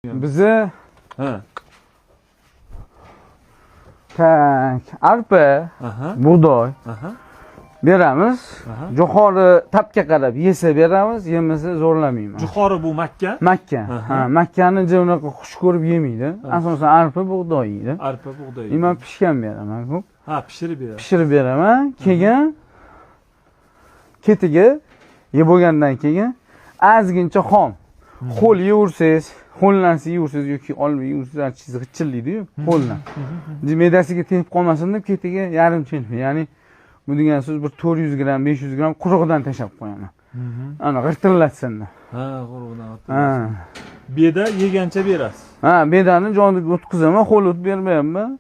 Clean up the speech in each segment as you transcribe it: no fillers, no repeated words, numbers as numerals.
Bize Ha. tak arpa, Aha. buğday Aha. beramiz. Aha. Jo'xori tapga qarab yesa beramiz, yemasa zo'rlamayman. Jo'xori bu Makka. Makka. Aha. Ha, Makkani unaqa xush ko'rib yemaydi. Asosan arpa, buğday yeydi. Arpa buğday. Men pishgan beraman ko'p. Ha, pishirib beradi. Pishirib beraman. Keyin ketiga yeb bo'lgandan keyin ozgincha xom. Ho'l yeyursiz, ho'llansa yeyursiz yoki olma yeyursiz, chiziq chillaydi-yu, ho'llan. Me'dasiga tegib qolmasin deb ketiga yarim chelpi, ya'ni bu degan so'z bir 400 gram, 500 gram quruqdan tashab qo'yaman. Ana g'irtillatsin. Ha, quruqdan. Ha. Beda yegancha berasiz. Ha, bedani joniga o'tkazaman, ho'l o't bermayapman.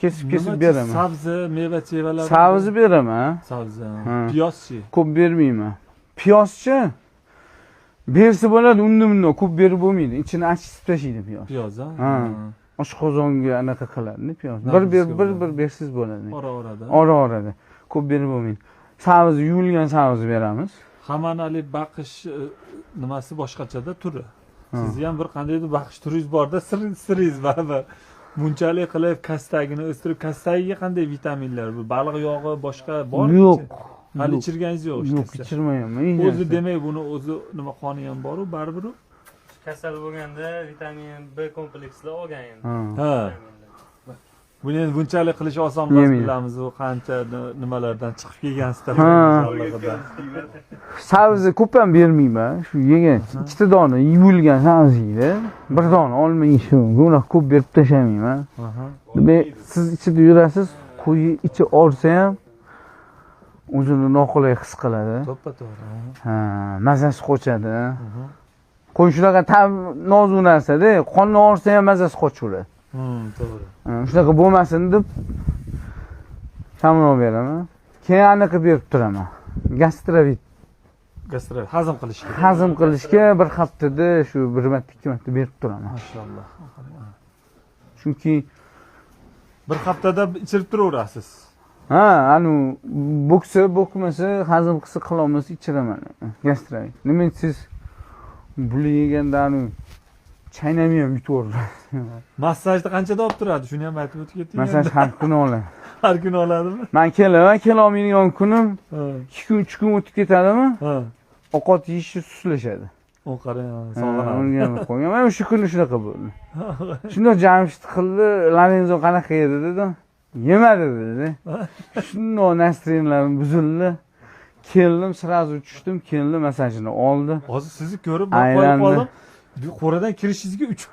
Kesib beraman. Sabzi, meva-chevalar. Sabzi beraman. Sabzi. Ha. Piyozchi. Ko'p bermayman. Piyozchi bersa bo'ladi, unda ko'p berib bo'lmaydi. Ichini achitib tashlaydi piyoz. Piyoz, Ha. ha. Oshqozonga anaqa qiladi piyoz. Bir bersiz bo'ladi. Ora-orada. Ora-orada. Ko'p berib bo'lmaydi. Sabzi, yuvilgan sabzi beramiz. Hamanali baqish nimasi boshqachada turi. Sizni ham bir qandaydir baqish turingiz borda, siringiz baribir. Bunchalik qilib kastagini o'stirib, kastagiga qanday vitaminlar, bu baliq yog'i boshqa bormi? Yo'q. Hali ichirganingiz yo'q. Yo'q, ichirmayman. O'zi demak buni o'zi nima qoni ham bor-u, baribir. Kasal bo'lganda vitamin B komplekslar olgan endi. Ha. Buni endi bunchalik qilish oson emas, bilamiz, u qancha nimalardan chiqib kelgansizlar. Sabzi ko'p ham bermayman. Shu yegan ikkita dona yuvilgan sabzini bir dona olma yeyish mumkin. Unaqa ko'p berib tashlamayman. Siz ichida yurasiz, qo'yi ichi orsa ham o'zini noqulay his qiladi. To'ppa-to'g'ri. Ha, mazasi qochadi. Qo'y shunaqa nozik narsa-da, qonni orsa ham mazasi qochaveradi. To'g'ri. Shunaqa bo'lmasin deb kamroq beraman. Keyin anaqa berib turaman. Gastrovit. Gastrovit hazm qilishga. Hazm qilishga bir haftada shu bir marta, ikki marta berib turaman. Mashalloh. Chunki bir haftada ichirib turaverasiz. ha, bo'kmasa, hazm qilsa qilolmasa ichiraman. Gastrovit. Nima siz buli yeganda chaynamay ham yutaverasiz. Massajni qanchada olib turadi? Shuni ham aytib o'tib keting. Massaj har kuni olaman. Har kuni oladimi? Men kelolmaydigan kunim 2 kun 3 kun o'tib ketadimi? Ha. Ovqat yeyishni suslashadi. O qarang, sog'lanadi. O'rganib qo'ygan. Mana o'sha kuni shunaqa bo'ldi. Shunda Jamshid qildi, Lorenzo qanaqa edi dedi. Yemadi dedi. Shunday nastroyenlarim buzildi. Keldim, sirazu tushdim, keldi massajini oldi. Hozir sizni ko'rib, qo'yib qoldim. Qo'radan kirishingizga 3